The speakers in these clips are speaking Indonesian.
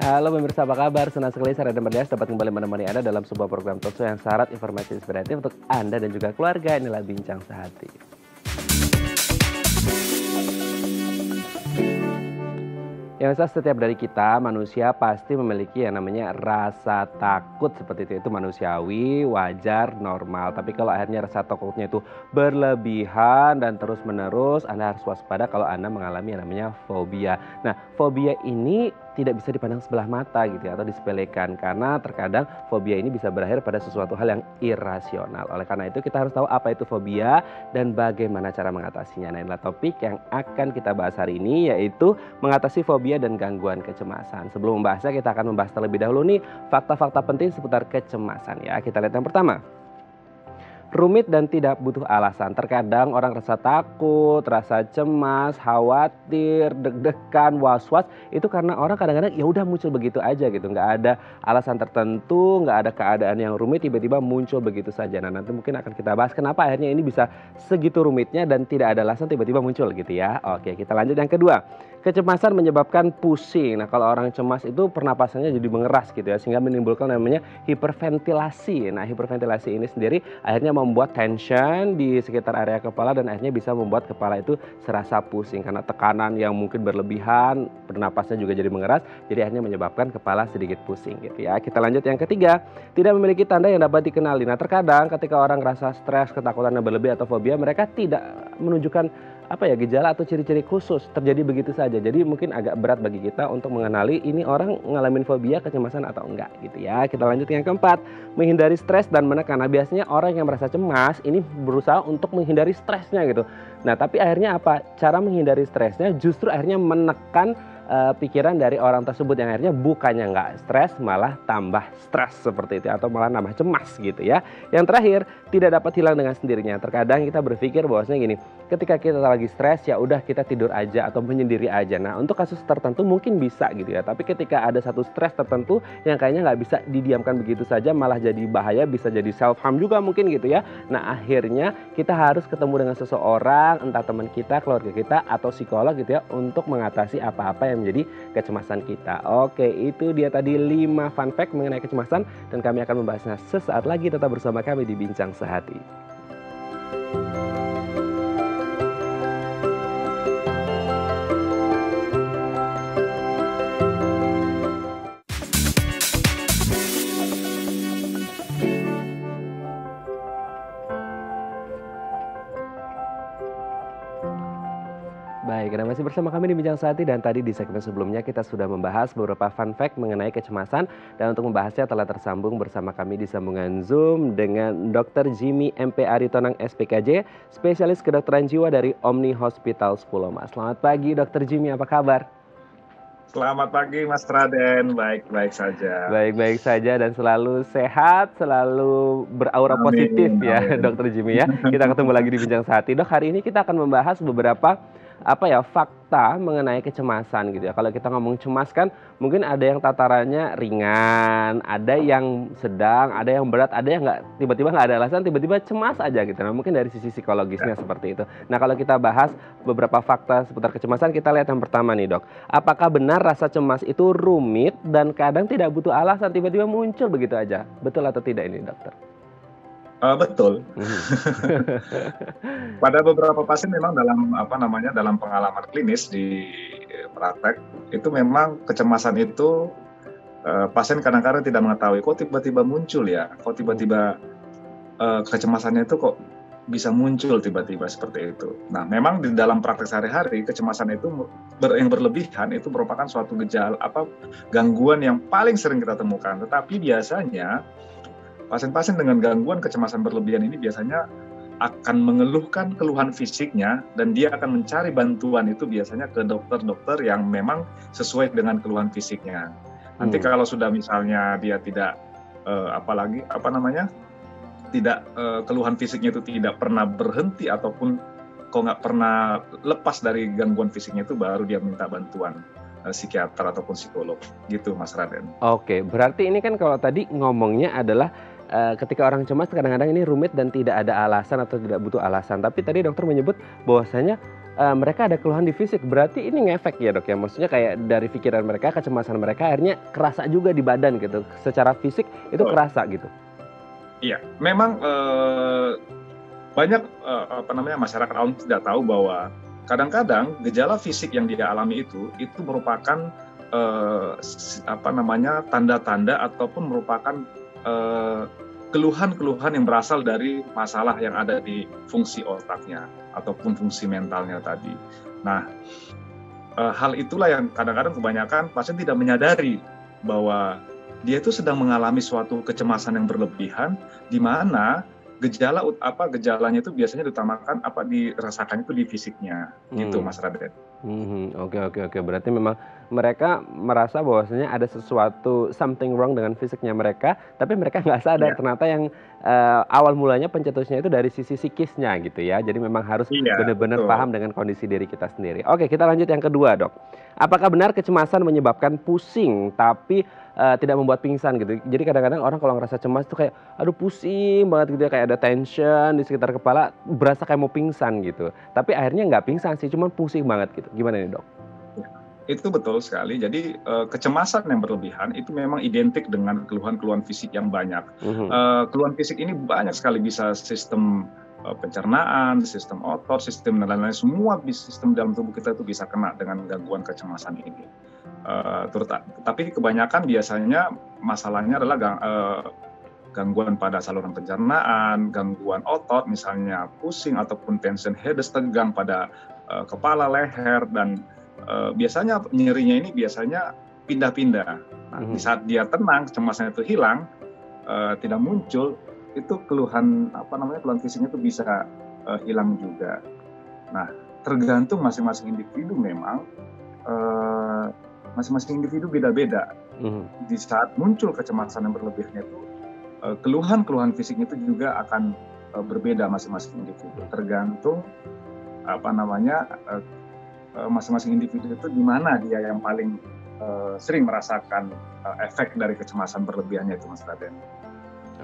Halo pemirsa, apa kabar? Senang sekali saya Raden Berdias dapat kembali menemani Anda dalam sebuah program talkshow yang syarat informasi inspiratif untuk Anda dan juga keluarga. Inilah Bincang Sehati. Yang jelas setiap dari kita manusia pasti memiliki yang namanya rasa takut seperti itu manusiawi, wajar, normal. Tapi kalau akhirnya rasa takutnya itu berlebihan dan terus menerus, Anda harus waspada kalau Anda mengalami yang namanya fobia. Nah, fobia ini tidak bisa dipandang sebelah mata gitu ya, atau disepelekan, karena terkadang fobia ini bisa berakhir pada sesuatu hal yang irasional. Oleh karena itu kita harus tahu apa itu fobia dan bagaimana cara mengatasinya. Nah, inilah topik yang akan kita bahas hari ini, yaitu mengatasi fobia dan gangguan kecemasan. Sebelum membahasnya, kita akan membahas terlebih dahulu nih fakta-fakta penting seputar kecemasan ya. Kita lihat yang pertama. Rumit dan tidak butuh alasan. Terkadang orang rasa takut, rasa cemas, khawatir, deg-degan, was-was itu karena orang kadang-kadang ya udah muncul begitu aja gitu, nggak ada alasan tertentu, nggak ada keadaan yang rumit, tiba-tiba muncul begitu saja. Nah, nanti mungkin akan kita bahas kenapa akhirnya ini bisa segitu rumitnya dan tidak ada alasan tiba-tiba muncul gitu ya. Oke, kita lanjut yang kedua. Kecemasan menyebabkan pusing. Nah, kalau orang cemas itu pernapasannya jadi mengeras gitu ya, sehingga menimbulkan namanya hiperventilasi. Nah, hiperventilasi ini sendiri akhirnya membuat tension di sekitar area kepala dan akhirnya bisa membuat kepala itu serasa pusing karena tekanan yang mungkin berlebihan, bernapasnya juga jadi mengeras, jadi akhirnya menyebabkan kepala sedikit pusing gitu ya. Kita lanjut yang ketiga, tidak memiliki tanda yang dapat dikenali. Nah, terkadang ketika orang rasa stres, ketakutan yang berlebih atau fobia, mereka tidak menunjukkan gejala atau ciri-ciri khusus, terjadi begitu saja. Jadi mungkin agak berat bagi kita untuk mengenali ini orang ngalamin fobia, kecemasan atau enggak gitu ya. Kita lanjut yang keempat, menghindari stres dan menekan. Nah, biasanya orang yang merasa cemas ini berusaha untuk menghindari stresnya gitu. Nah, tapi akhirnya apa? Cara menghindari stresnya justru akhirnya menekan pikiran dari orang tersebut, yang akhirnya bukannya nggak stres malah tambah stres seperti itu, atau malah nambah cemas gitu ya. Yang terakhir, tidak dapat hilang dengan sendirinya. Terkadang kita berpikir bahwasanya gini, ketika kita lagi stres ya udah kita tidur aja atau menyendiri aja. Nah, untuk kasus tertentu mungkin bisa gitu ya, tapi ketika ada satu stres tertentu yang kayaknya nggak bisa didiamkan begitu saja, malah jadi bahaya, bisa jadi self harm juga mungkin gitu ya. Nah, akhirnya kita harus ketemu dengan seseorang, entah teman kita, keluarga kita, atau psikolog gitu ya, untuk mengatasi apa-apa yang menjadi kecemasan kita. Oke, itu dia tadi 5 fun fact mengenai kecemasan, dan kami akan membahasnya sesaat lagi. Tetap bersama kami di Bincang Sehati. Baik, Anda masih bersama kami di Bincang Sehati, dan tadi di segmen sebelumnya kita sudah membahas beberapa fun fact mengenai kecemasan, dan untuk membahasnya telah tersambung bersama kami di sambungan Zoom dengan Dr. Jimmy MP Aritonang SPKJ, spesialis kedokteran jiwa dari Omni Hospital 10 Mas. Selamat pagi Dr. Jimmy, apa kabar? Selamat pagi Mas Raden, baik-baik saja. Baik-baik saja dan selalu sehat, selalu beraura positif ya Dr. Jimmy ya. Kita ketemu lagi di Bincang Sehati. Dok, hari ini kita akan membahas beberapa fakta mengenai kecemasan gitu ya. Kalau kita ngomong cemas kan mungkin ada yang tatarannya ringan, ada yang sedang, ada yang berat, ada yang nggak, tiba-tiba nggak ada alasan, tiba-tiba cemas aja gitu. Nah, mungkin dari sisi psikologisnya seperti itu. Nah, kalau kita bahas beberapa fakta seputar kecemasan, kita lihat yang pertama nih Dok. Apakah benar rasa cemas itu rumit dan kadang tidak butuh alasan, tiba-tiba muncul begitu aja? Betul atau tidak ini dokter? Betul. Pada beberapa pasien memang dalam pengalaman klinis di praktek itu memang kecemasan itu pasien kadang-kadang tidak mengetahui kok tiba-tiba muncul ya, kok tiba-tiba kecemasannya itu kok bisa muncul tiba-tiba seperti itu. Nah, memang di dalam praktek sehari-hari kecemasan itu yang berlebihan itu merupakan suatu gangguan yang paling sering kita temukan. Tetapi biasanya pasien-pasien dengan gangguan kecemasan berlebihan ini biasanya akan mengeluhkan keluhan fisiknya, dan dia akan mencari bantuan itu biasanya ke dokter-dokter yang memang sesuai dengan keluhan fisiknya. Nanti kalau sudah misalnya dia tidak keluhan fisiknya itu tidak pernah berhenti ataupun kok nggak pernah lepas dari gangguan fisiknya, itu baru dia minta bantuan psikiater ataupun psikolog gitu Mas Raden. Oke, berarti ini kan kalau tadi ngomongnya adalah ketika orang cemas kadang-kadang ini rumit dan tidak ada alasan atau tidak butuh alasan. Tapi tadi dokter menyebut bahwasanya mereka ada keluhan di fisik, berarti ini ngefek ya dok ya? Maksudnya kayak dari pikiran mereka, kecemasan mereka akhirnya kerasa juga di badan gitu, secara fisik itu Betul. kerasa gitu? Iya, memang banyak masyarakat awam tidak tahu bahwa kadang-kadang gejala fisik yang dia alami itu merupakan tanda-tanda ataupun merupakan keluhan-keluhan yang berasal dari masalah yang ada di fungsi otaknya ataupun fungsi mentalnya tadi. Nah, hal itulah yang kadang-kadang kebanyakan pasien tidak menyadari bahwa dia itu sedang mengalami suatu kecemasan yang berlebihan, di mana gejalanya itu biasanya dirasakan itu di fisiknya, gitu Mas Raden. Oke. Berarti memang mereka merasa bahwasanya ada sesuatu something wrong dengan fisiknya mereka, tapi mereka nggak sadar ternyata yang awal mulanya pencetusnya itu dari sisi psikisnya gitu ya. Jadi memang harus benar-benar paham dengan kondisi diri kita sendiri. Oke, kita lanjut yang kedua dok. Apakah benar kecemasan menyebabkan pusing tapi tidak membuat pingsan gitu? Jadi kadang-kadang orang kalau ngerasa cemas tuh kayak aduh pusing banget gitu ya, kayak ada tension di sekitar kepala, berasa kayak mau pingsan gitu. Tapi akhirnya nggak pingsan sih, cuman pusing banget gitu. Gimana nih dok? Itu betul sekali. Jadi kecemasan yang berlebihan itu memang identik dengan keluhan-keluhan fisik yang banyak. Keluhan fisik ini banyak sekali, bisa sistem pencernaan, sistem otot, sistem dan lain-lain. Semua sistem dalam tubuh kita itu bisa kena dengan gangguan kecemasan ini. Tapi kebanyakan biasanya masalahnya adalah gangguan pada saluran pencernaan, gangguan otot, misalnya pusing ataupun tension headache, tegang pada kepala, leher, dan biasanya nyerinya ini biasanya pindah-pindah. Nah, di saat dia tenang, kecemasan itu hilang, tidak muncul, itu keluhan fisiknya itu bisa hilang juga. Nah, tergantung masing-masing individu memang. Masing-masing individu beda-beda. Di saat muncul kecemasan yang berlebihan itu, keluhan-keluhan fisiknya itu juga akan berbeda masing-masing individu. Tergantung masing-masing individu itu di mana dia yang paling sering merasakan efek dari kecemasan berlebihannya itu, Mas Raden.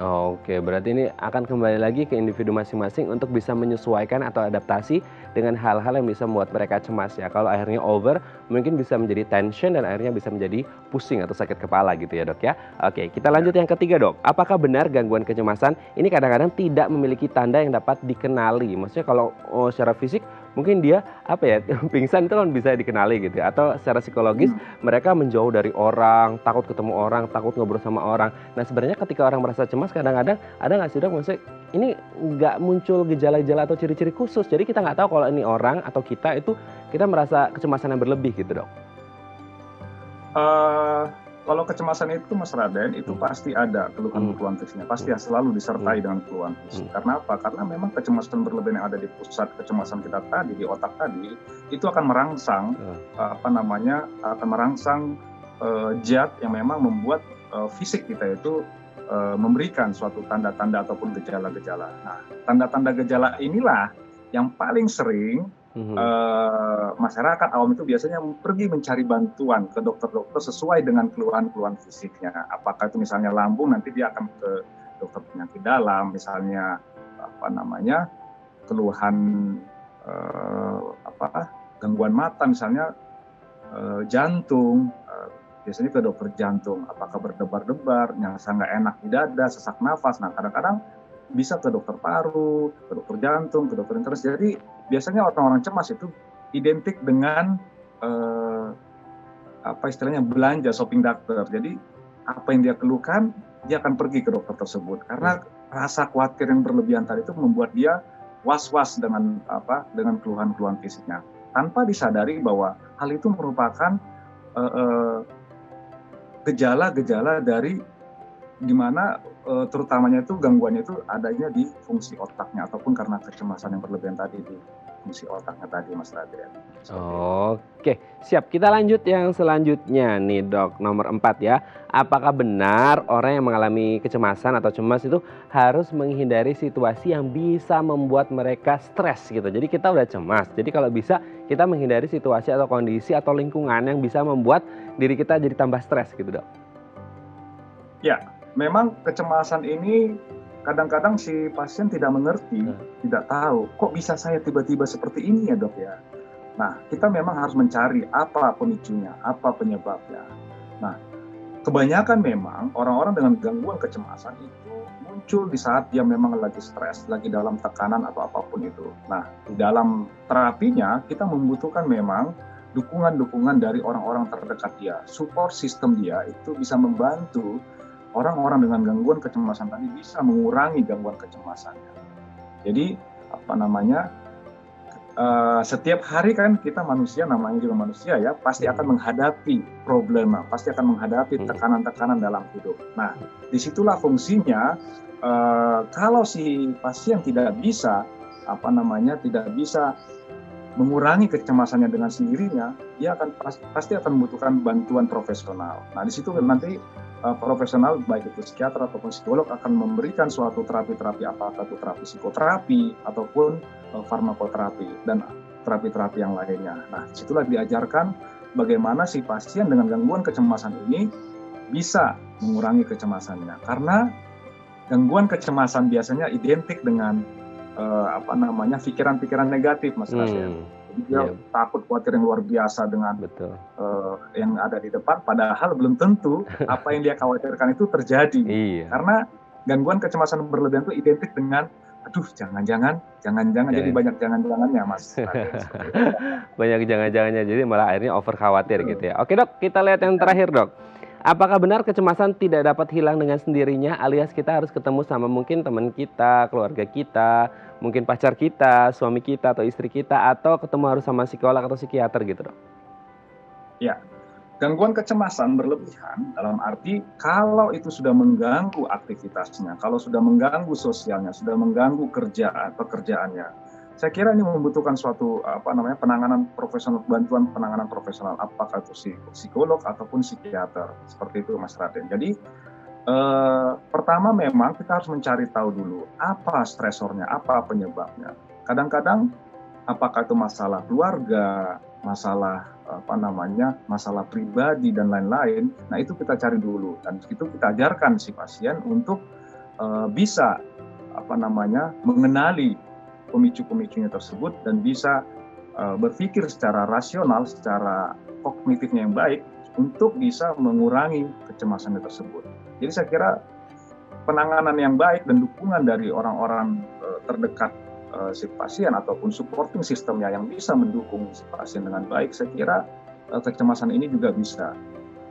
Oke, berarti ini akan kembali lagi ke individu masing-masing untuk bisa menyesuaikan atau adaptasi dengan hal-hal yang bisa membuat mereka cemas ya. Kalau akhirnya over, mungkin bisa menjadi tension dan akhirnya bisa menjadi pusing atau sakit kepala gitu ya dok ya. Oke, kita lanjut yang ketiga dok. Apakah benar gangguan kecemasan ini kadang-kadang tidak memiliki tanda yang dapat dikenali? Maksudnya kalau secara fisik mungkin dia pingsan itu kan bisa dikenali gitu ya. Atau secara psikologis mereka menjauh dari orang, takut ketemu orang, takut ngobrol sama orang. Nah sebenarnya ketika orang merasa cemas kadang-kadang ada nggak sih dok, maksudnya ini nggak muncul gejala-gejala atau ciri-ciri khusus, jadi kita nggak tahu kalau ini orang atau kita merasa kecemasan yang berlebih gitu dok. Kalau kecemasan itu Mas Raden, itu pasti ada keluhan-keluhan fisiknya, pasti selalu disertai dengan keluhan fisik. Karena apa? Karena memang kecemasan berlebihan yang ada di pusat kecemasan kita tadi, di otak tadi, itu akan merangsang zat yang memang membuat fisik kita itu memberikan suatu tanda-tanda ataupun gejala-gejala. Nah, tanda-tanda gejala inilah yang paling sering masyarakat awam itu biasanya pergi mencari bantuan ke dokter-dokter sesuai dengan keluhan-keluhan fisiknya. Apakah itu misalnya lambung, nanti dia akan ke dokter penyakit dalam, misalnya keluhan gangguan mata, misalnya jantung, biasanya ke dokter jantung. Apakah berdebar-debar, nyasa nggak enak di dada, sesak nafas. Nah, kadang-kadang bisa ke dokter paru, ke dokter jantung, ke dokter internis. Jadi biasanya orang-orang cemas itu identik dengan belanja shopping dokter. Jadi apa yang dia keluhkan, dia akan pergi ke dokter tersebut. Karena rasa khawatir yang berlebihan tadi itu membuat dia was-was dengan keluhan-keluhan fisiknya, tanpa disadari bahwa hal itu merupakan gejala-gejala dari di mana terutamanya itu gangguannya itu adanya di fungsi otaknya ataupun karena kecemasan yang berlebihan tadi di fungsi otaknya tadi, Mas Raden. Oke, siap. Kita lanjut yang selanjutnya nih dok, nomor 4 ya. Apakah benar orang yang mengalami kecemasan atau cemas itu harus menghindari situasi yang bisa membuat mereka stres gitu? Jadi kita udah cemas, jadi kalau bisa kita menghindari situasi atau kondisi atau lingkungan yang bisa membuat diri kita jadi tambah stres gitu dok. Ya, memang kecemasan ini kadang-kadang si pasien tidak mengerti, tidak tahu, kok bisa saya tiba-tiba seperti ini ya dok ya. Nah, kita memang harus mencari apa pemicunya, apa penyebabnya. Nah, kebanyakan memang orang-orang dengan gangguan kecemasan itu muncul di saat dia memang lagi stres, lagi dalam tekanan atau apapun itu. Nah, di dalam terapinya kita membutuhkan memang dukungan-dukungan dari orang-orang terdekat dia. Support system dia itu bisa membantu orang-orang dengan gangguan kecemasan tadi bisa mengurangi gangguan kecemasannya. Jadi, apa namanya, setiap hari kan kita manusia, namanya juga manusia ya, pasti akan menghadapi problema, pasti akan menghadapi tekanan-tekanan dalam hidup. Nah, disitulah fungsinya kalau si pasien tidak bisa, tidak bisa mengurangi kecemasannya dengan sendirinya, dia akan pasti akan membutuhkan bantuan profesional. Nah, di situ nanti profesional baik itu psikiater ataupun psikolog akan memberikan suatu terapi-terapi, apakah itu terapi psikoterapi ataupun farmakoterapi dan terapi-terapi yang lainnya. Nah, disitulah diajarkan bagaimana si pasien dengan gangguan kecemasan ini bisa mengurangi kecemasannya. Karena gangguan kecemasan biasanya identik dengan pikiran-pikiran negatif, Mas Rasen. Jadi dia takut, khawatir yang luar biasa dengan yang ada di depan, padahal belum tentu apa yang dia khawatirkan itu terjadi. Karena gangguan kecemasan berlebihan itu identik dengan aduh jangan-jangan jadi banyak jangan-jangannya, Mas. Banyak jangan-jangannya, jadi malah akhirnya over khawatir gitu ya. Oke Dok, kita lihat yang terakhir Dok. Apakah benar kecemasan tidak dapat hilang dengan sendirinya, alias kita harus ketemu sama mungkin teman kita, keluarga kita, mungkin pacar kita, suami kita atau istri kita, atau ketemu harus sama psikolog atau psikiater gitu Dok? Ya, gangguan kecemasan berlebihan dalam arti kalau itu sudah mengganggu aktivitasnya, kalau sudah mengganggu sosialnya, sudah mengganggu pekerjaannya, saya kira ini membutuhkan suatu penanganan profesional, bantuan penanganan profesional, apakah itu psikolog ataupun psikiater, seperti itu Mas Raden. Jadi pertama memang kita harus mencari tahu dulu apa stresornya, apa penyebabnya. Kadang-kadang apakah itu masalah keluarga, masalah masalah pribadi dan lain-lain. Nah, itu kita cari dulu dan itu kita ajarkan si pasien untuk bisa mengenali pemicu-pemicunya tersebut dan bisa berpikir secara rasional, secara kognitifnya yang baik untuk bisa mengurangi kecemasannya tersebut. Jadi saya kira penanganan yang baik dan dukungan dari orang-orang terdekat si pasien ataupun supporting sistemnya yang bisa mendukung si pasien dengan baik, saya kira kecemasan ini juga bisa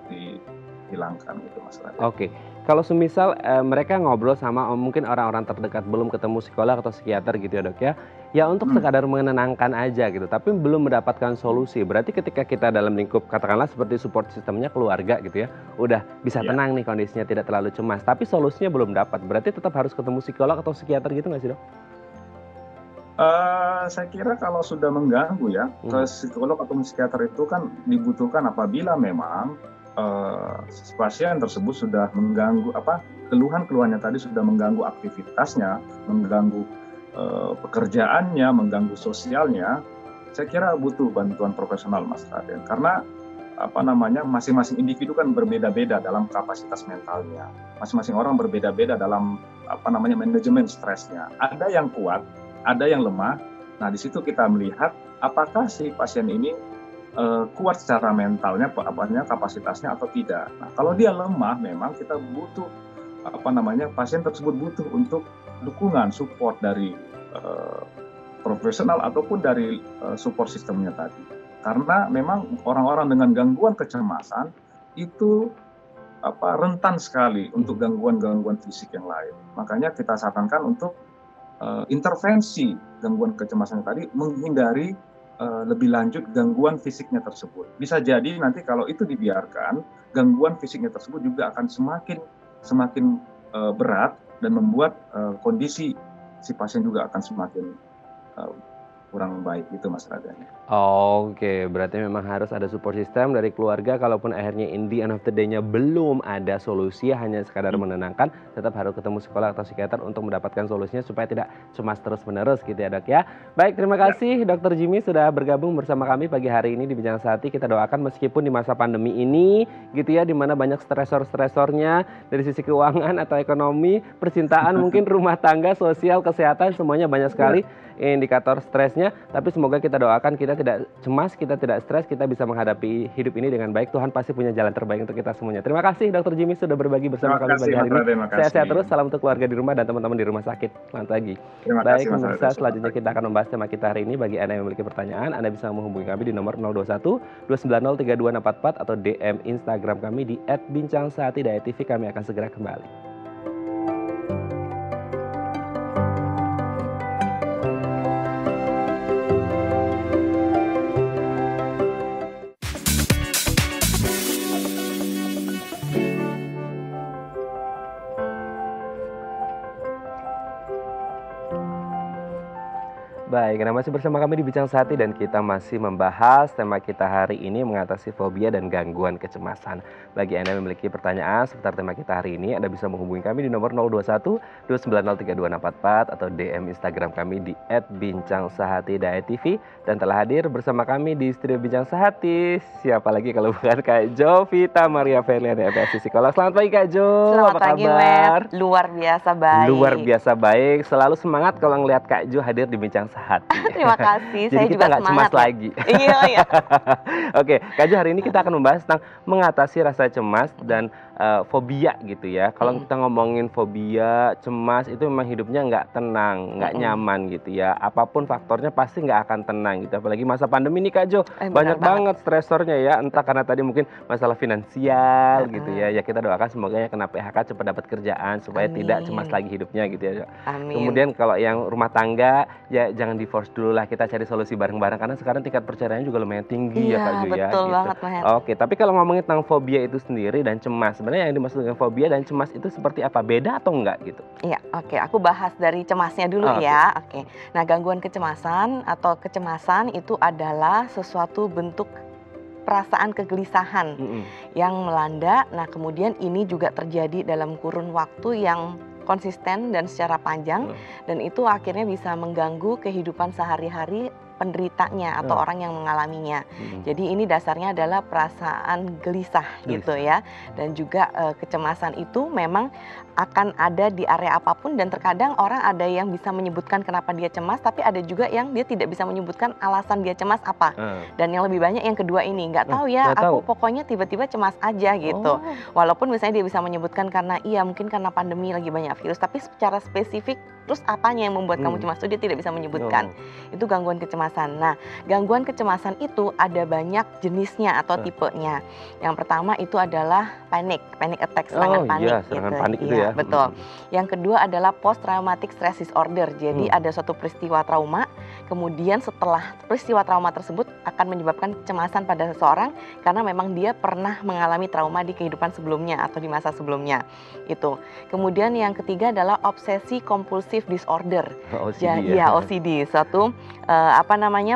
dihilangkan gitu Mas Raden. Oke. Kalau semisal mereka ngobrol sama mungkin orang-orang terdekat, belum ketemu psikolog atau psikiater gitu ya Dok ya, ya untuk sekadar menenangkan aja gitu, tapi belum mendapatkan solusi. Berarti ketika kita dalam lingkup katakanlah seperti support sistemnya keluarga gitu ya, udah bisa tenang nih kondisinya, tidak terlalu cemas, tapi solusinya belum dapat, berarti tetap harus ketemu psikolog atau psikiater gitu nggak sih Dok? Saya kira kalau sudah mengganggu ya, ke psikolog atau psikiater itu kan dibutuhkan apabila memang pasien tersebut sudah mengganggu keluhan-keluhannya tadi sudah mengganggu aktivitasnya, mengganggu pekerjaannya, mengganggu sosialnya. Saya kira butuh bantuan profesional Mas Raden, karena masing-masing individu kan berbeda-beda dalam kapasitas mentalnya. Masing-masing orang berbeda-beda dalam manajemen stresnya. Ada yang kuat, ada yang lemah. Nah, di situ kita melihat apakah si pasien ini kuat secara mentalnya, kapasitasnya atau tidak. Nah, kalau dia lemah, memang kita butuh pasien tersebut butuh untuk dukungan, support dari profesional ataupun dari support sistemnya tadi. Karena memang orang-orang dengan gangguan kecemasan itu rentan sekali untuk gangguan-gangguan fisik yang lain. Makanya kita sarankan untuk intervensi gangguan kecemasan tadi, menghindari lebih lanjut gangguan fisiknya tersebut. Bisa jadi nanti kalau itu dibiarkan, gangguan fisiknya tersebut juga akan semakin berat dan membuat kondisi si pasien juga akan semakin kurang baik itu Mas Raden. Oke, berarti memang harus ada support system dari keluarga. Kalaupun akhirnya in the end of the day-nya belum ada solusi, hanya sekadar menenangkan, tetap harus ketemu psikolog atau psikiater untuk mendapatkan solusinya supaya tidak cemas terus-menerus gitu ya Dok ya. Baik, terima kasih Dr. Jimmy sudah bergabung bersama kami pagi hari ini di Bincang Sehati. Kita doakan meskipun di masa pandemi ini gitu ya, di mana banyak stresor-stresornya dari sisi keuangan atau ekonomi, percintaan, mungkin rumah tangga, sosial, kesehatan, semuanya banyak sekali indikator stresnya. seterusnya. Tapi semoga kita doakan kita tidak cemas, kita tidak stres, kita bisa menghadapi hidup ini dengan baik. Tuhan pasti punya jalan terbaik untuk kita semuanya. Terima kasih Dr. Jimmy sudah berbagi bersama kami pagi hari ini. Sehat-sehat terus, salam untuk keluarga di rumah dan teman-teman di rumah sakit. Selamat pagi. Baik, pemirsa, selanjutnya kita akan membahas tema kita hari ini. Bagi Anda yang memiliki pertanyaan, Anda bisa menghubungi kami di nomor 021 290 32644 atau DM Instagram kami di @bincangsehati.tv. Kami akan segera kembali. Baik, Anda masih bersama kami di Bincang Sehati dan kita masih membahas tema kita hari ini mengatasi fobia dan gangguan kecemasan. Bagi Anda yang memiliki pertanyaan seputar tema kita hari ini, Anda bisa menghubungi kami di nomor 021 290 32644 atau DM Instagram kami di @bincangsehati.tv. Dan telah hadir bersama kami di studio Bincang Sehati, siapa lagi kalau bukan Kak Jovita Maria Ferliana, FSC Psikolog. Selamat pagi Kak Jo, Selamat apa pagi, kabar? Luar biasa baik. Luar biasa baik, selalu semangat kalau ngelihat Kak Jo hadir di Bincang Sehati. Terima kasih, Jadi saya kita juga nggak semangat cemas lagi. Iya. Oke, Kak Jo, hari ini kita akan membahas tentang mengatasi rasa cemas dan fobia gitu ya. Kalau kita ngomongin fobia, cemas itu memang hidupnya nggak tenang, nggak nyaman gitu ya. Apapun faktornya pasti nggak akan tenang gitu. Apalagi masa pandemi ini Kak Jo, banyak banget stresornya ya. Entah karena tadi mungkin masalah finansial gitu ya. Ya kita doakan semoga yang kena PHK cepat dapat kerjaan supaya tidak cemas lagi hidupnya gitu ya. Amin. Kemudian kalau yang rumah tangga ya jangan divorce dulu lah, kita cari solusi bareng-bareng karena sekarang tingkat perceraian juga lumayan tinggi ya Kak Jo ya. Betul gitu. banget, Maher. Oke, tapi kalau ngomongin tentang fobia itu sendiri dan cemas, sebenarnya yang dimaksud dengan fobia dan cemas itu seperti apa? Beda atau enggak gitu? Iya, oke. Aku bahas dari cemasnya dulu ya. Oke. Nah, gangguan kecemasan atau kecemasan itu adalah sesuatu bentuk perasaan kegelisahan yang melanda. Nah, kemudian ini juga terjadi dalam kurun waktu yang konsisten dan secara panjang, dan itu akhirnya bisa mengganggu kehidupan sehari-hari penderitanya atau orang yang mengalaminya. Jadi ini dasarnya adalah perasaan gelisah gitu ya. Dan juga kecemasan itu memang akan ada di area apapun, dan terkadang orang ada yang bisa menyebutkan kenapa dia cemas, tapi ada juga yang dia tidak bisa menyebutkan alasan dia cemas apa. Dan yang lebih banyak yang kedua ini, nggak tahu ya, aku pokoknya tiba-tiba cemas aja gitu. Walaupun misalnya dia bisa menyebutkan karena iya mungkin karena pandemi lagi banyak virus, tapi secara spesifik terus apanya yang membuat kamu cemas itu dia tidak bisa menyebutkan. Itu gangguan kecemasan. Nah, gangguan kecemasan itu ada banyak jenisnya atau tipenya. Yang pertama itu adalah panic attack, serangan panik. Iya, serangan panik itu ya. Betul. Yang kedua adalah post traumatic stress disorder. Jadi ada suatu peristiwa trauma, kemudian setelah peristiwa trauma tersebut akan menyebabkan kecemasan pada seseorang karena memang dia pernah mengalami trauma di kehidupan sebelumnya atau di masa sebelumnya. Itu. Kemudian yang ketiga adalah obsesi compulsive disorder. OCD ya, OCD, suatu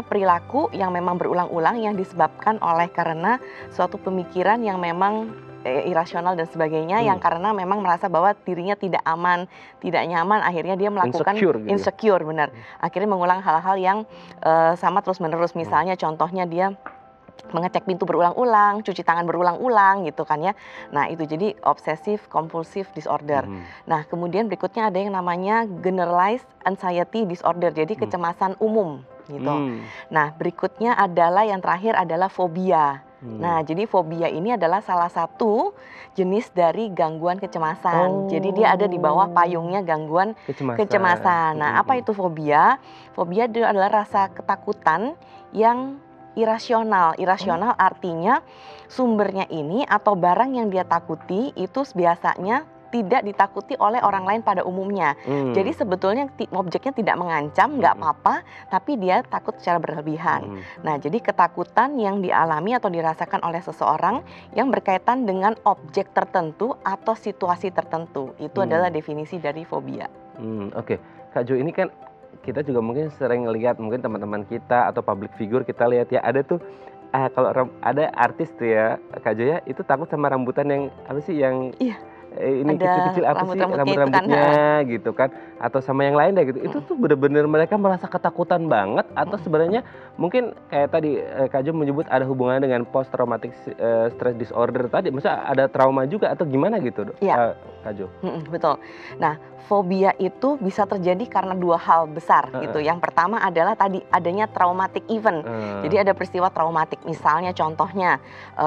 perilaku yang memang berulang-ulang yang disebabkan oleh karena suatu pemikiran yang memang irasional dan sebagainya, yang karena memang merasa bahwa dirinya tidak aman, tidak nyaman, akhirnya dia melakukan insecure, benar. Akhirnya mengulang hal-hal yang sama terus-menerus. Misalnya contohnya dia mengecek pintu berulang-ulang, cuci tangan berulang-ulang gitu kan ya. Nah, itu jadi obsessive compulsive disorder. Nah, kemudian berikutnya ada yang namanya generalized anxiety disorder. Jadi kecemasan umum gitu. Nah, berikutnya adalah yang terakhir adalah fobia. Nah, jadi fobia ini adalah salah satu jenis dari gangguan kecemasan. Jadi dia ada di bawah payungnya gangguan kecemasan. Nah, apa itu fobia? Fobia itu adalah rasa ketakutan yang irasional. Irasional artinya sumbernya ini atau barang yang dia takuti itu biasanya tidak ditakuti oleh orang lain pada umumnya. Jadi sebetulnya objeknya tidak mengancam, nggak apa-apa, tapi dia takut secara berlebihan. Nah, jadi ketakutan yang dialami atau dirasakan oleh seseorang yang berkaitan dengan objek tertentu atau situasi tertentu. Itu adalah definisi dari fobia. Oke, Kak Jo, ini kan kita juga mungkin sering lihat, mungkin teman-teman kita atau public figure kita lihat ya, ada tuh kalau ada artis tuh ya Kak Jo ya, itu takut sama rambutan yang apa sih yang ini Ada kecil-kecil apa sih rambut-rambutnya itu kan, rambut-rambutnya gitu kan, atau sama yang lain deh gitu. Itu tuh bener-bener mereka merasa ketakutan banget atau sebenarnya mungkin kayak tadi Kak Jo menyebut ada hubungannya dengan post traumatic stress disorder tadi, maksudnya ada trauma juga atau gimana gitu, Iya. Kak Jo? Betul. Nah, fobia itu bisa terjadi karena dua hal besar gitu. Yang pertama adalah tadi adanya traumatic event. Jadi ada peristiwa traumatik. Misalnya contohnya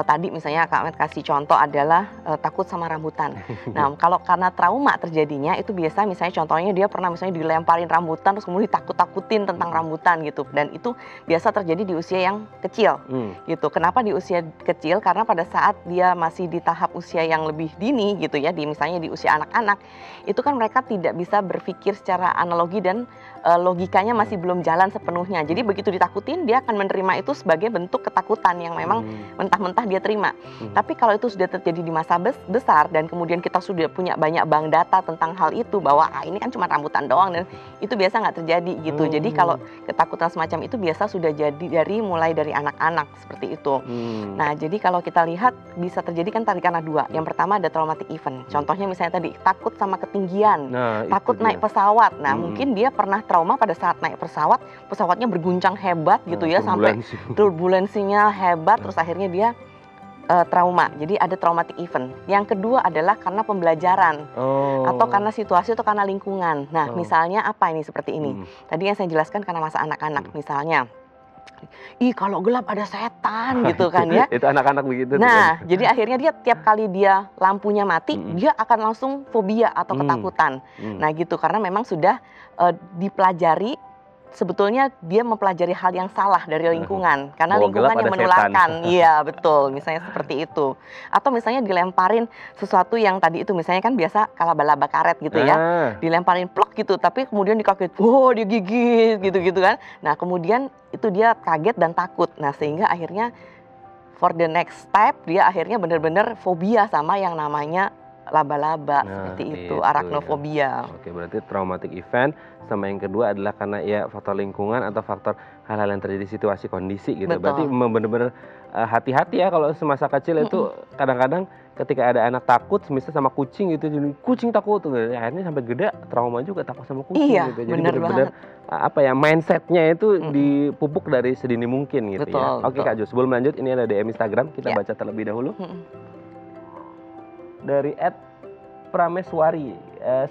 tadi misalnya Kak Met kasih contoh adalah takut sama rambutan. Nah, kalau karena trauma terjadinya itu biasa misalnya contohnya dia pernah misalnya dilemparin rambutan terus kemudian ditakut-takutin tentang rambutan gitu. Dan itu biasa terjadi di usia yang kecil gitu. Kenapa di usia kecil? Karena pada saat dia masih di tahap usia yang lebih dini gitu ya, misalnya di usia anak-anak, itu kan mereka tidak bisa berpikir secara analogi dan logikanya masih belum jalan sepenuhnya. Jadi begitu ditakutin dia akan menerima itu sebagai bentuk ketakutan yang memang mentah-mentah dia terima. Tapi kalau itu sudah terjadi di masa besar dan kemudian kita sudah punya banyak bank data tentang hal itu bahwa ini kan cuma rambutan doang dan itu biasa nggak terjadi gitu. Jadi kalau ketakutan semacam itu biasa sudah jadi mulai dari anak-anak seperti itu. Nah, jadi kalau kita lihat bisa terjadi kan tadi karena dua. Yang pertama ada traumatic event. Contohnya misalnya tadi takut sama ketinggian, takut naik pesawat. Nah, mungkin dia pernah trauma pada saat naik pesawat, pesawatnya berguncang hebat gitu ya, sampai turbulensinya hebat, terus akhirnya dia trauma. Jadi ada traumatic event. Yang kedua adalah karena pembelajaran atau karena situasi atau karena lingkungan. Nah, misalnya apa ini seperti ini? Tadi yang saya jelaskan karena masa anak-anak misalnya. Ih, kalau gelap ada setan gitu kan ya. Itu anak-anak begitu. Nah, jadi akhirnya dia tiap kali dia lampunya mati, dia akan langsung fobia atau ketakutan. Nah gitu, karena memang sudah dipelajari, sebetulnya dia mempelajari hal yang salah dari lingkungan. Karena lingkungan yang menularkan. Iya, betul. Misalnya seperti itu. Atau misalnya dilemparin sesuatu yang tadi itu, misalnya kan biasa laba-laba karet gitu ya. Dilemparin plok gitu, tapi kemudian dikaget, dia gigit gitu-gitu kan. Nah, kemudian itu dia kaget dan takut. Nah, sehingga akhirnya for the next step dia akhirnya benar-benar fobia sama yang namanya laba-laba seperti itu, arachnofobia. Oke, berarti traumatic event sama yang kedua adalah karena ya faktor lingkungan atau faktor hal-hal yang terjadi situasi kondisi gitu. Betul. Berarti benar-benar hati-hati ya kalau semasa kecil itu kadang-kadang ketika ada anak takut misal sama kucing gitu, jadi kucing takut tuh, akhirnya sampai gede trauma juga takut sama kucing gitu. Jadi benar-benar apa ya, mindsetnya itu dipupuk dari sedini mungkin gitu. Betul, ya. Oke Kak Jo, sebelum lanjut ini ada DM Instagram, kita baca terlebih dahulu. Dari @prameswari,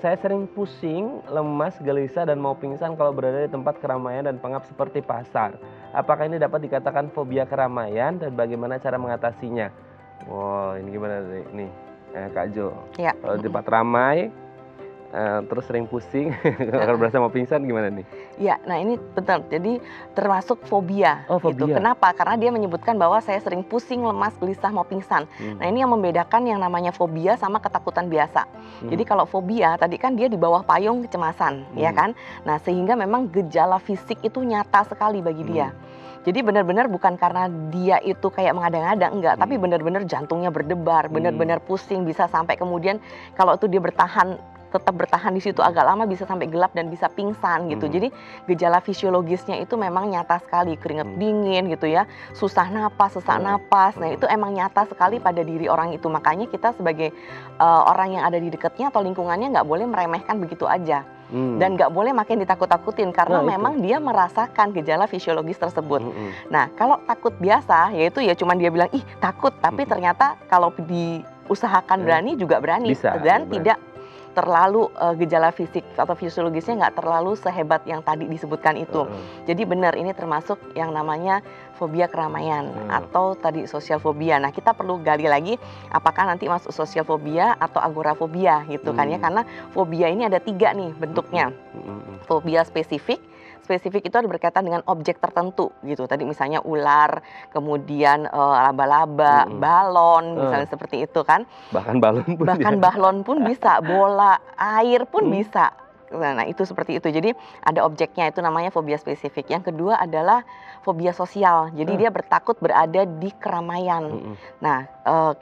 saya sering pusing, lemas, gelisah dan mau pingsan kalau berada di tempat keramaian dan pengap seperti pasar. Apakah ini dapat dikatakan fobia keramaian dan bagaimana cara mengatasinya? Wow, ini gimana nih Kak Jo? Kalau di tempat ramai terus sering pusing, kalau berasa mau pingsan gimana nih? Ya, nah ini betul. Jadi termasuk fobia. Fobia. Gitu. Kenapa? Karena dia menyebutkan bahwa saya sering pusing, lemas, gelisah, mau pingsan. Nah ini yang membedakan yang namanya fobia sama ketakutan biasa. Jadi kalau fobia tadi kan dia di bawah payung kecemasan, ya kan? Nah sehingga memang gejala fisik itu nyata sekali bagi dia. Jadi benar-benar bukan karena dia itu kayak mengada-ngada, enggak. Tapi benar-benar jantungnya berdebar, benar-benar pusing, bisa sampai kemudian kalau itu dia tetap bertahan di situ agak lama bisa sampai gelap dan bisa pingsan gitu. Jadi gejala fisiologisnya itu memang nyata sekali, keringat dingin gitu ya, susah napas, sesak napas. Nah itu emang nyata sekali pada diri orang itu. Makanya kita sebagai orang yang ada di dekatnya atau lingkungannya nggak boleh meremehkan begitu aja. Dan nggak boleh makin ditakut-takutin karena memang dia merasakan gejala fisiologis tersebut. Nah kalau takut biasa yaitu ya cuman dia bilang ih takut, tapi ternyata kalau diusahakan berani juga berani dan tidak terlalu gejala fisik atau fisiologisnya nggak terlalu sehebat yang tadi disebutkan itu. Jadi benar ini termasuk yang namanya fobia keramaian atau tadi sosial fobia. Nah kita perlu gali lagi apakah nanti masuk sosial fobia atau agorafobia gitu kan ya, karena fobia ini ada 3 nih bentuknya. Fobia spesifik itu ada berkaitan dengan objek tertentu gitu. Tadi misalnya ular, kemudian laba-laba, balon, misalnya seperti itu kan. Bahkan balon pun bisa, bola air pun bisa. Nah itu seperti itu. Jadi ada objeknya, itu namanya fobia spesifik. Yang kedua adalah fobia sosial. Jadi dia bertakut berada di keramaian. Nah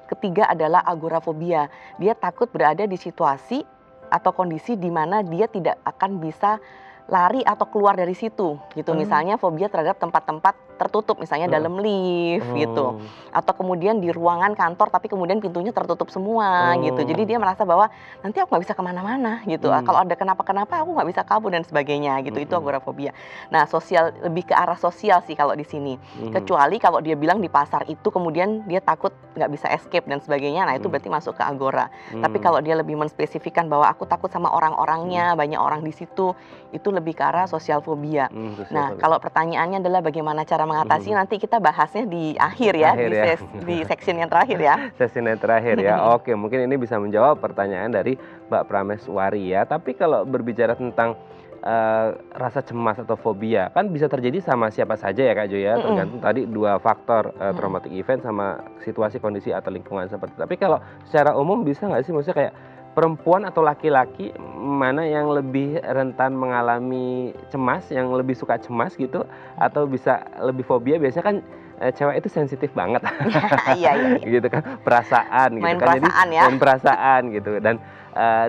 ketiga adalah agorafobia. Dia takut berada di situasi atau kondisi di mana dia tidak akan bisa lari atau keluar dari situ gitu. Misalnya fobia terhadap tempat-tempat tertutup, misalnya Heeh. dalam lift gitu, Oh. atau kemudian di ruangan kantor tapi kemudian pintunya tertutup semua gitu. Jadi Oh. dia merasa bahwa nanti aku nggak bisa kemana-mana gitu. Kalau ada kenapa-kenapa aku nggak bisa kabur dan sebagainya gitu. Itu Mhm. agorafobia. Nah, sosial lebih ke arah sosial sih kalau di sini. Mhm. Kecuali kalau dia bilang di pasar itu kemudian dia takut nggak bisa escape dan sebagainya. Nah, itu berarti masuk ke agora. Tapi kalau dia lebih menspesifikkan bahwa aku takut sama orang-orangnya, banyak orang di situ, itu lebih ke arah sosial fobia. Sosial Nah, fobia. kalau pertanyaannya adalah bagaimana cara mengatasi, nanti kita bahasnya di akhir ya, Akhir ya. di section yang terakhir ya. Sesi yang terakhir ya. Oke, mungkin ini bisa menjawab pertanyaan dari Mbak Prameswari ya. Tapi kalau berbicara tentang rasa cemas atau fobia, kan bisa terjadi sama siapa saja ya Kak Jo ya, tergantung tadi dua faktor, traumatic event sama situasi, kondisi atau lingkungan seperti itu. Tapi kalau secara umum bisa nggak sih, maksudnya kayak perempuan atau laki-laki mana yang lebih rentan mengalami cemas, yang lebih suka cemas gitu, atau bisa lebih fobia? Biasanya kan cewek itu sensitif banget. Iya. Gitu kan, perasaan gitu Main kan. perasaan Jadi ya. main perasaan gitu. Dan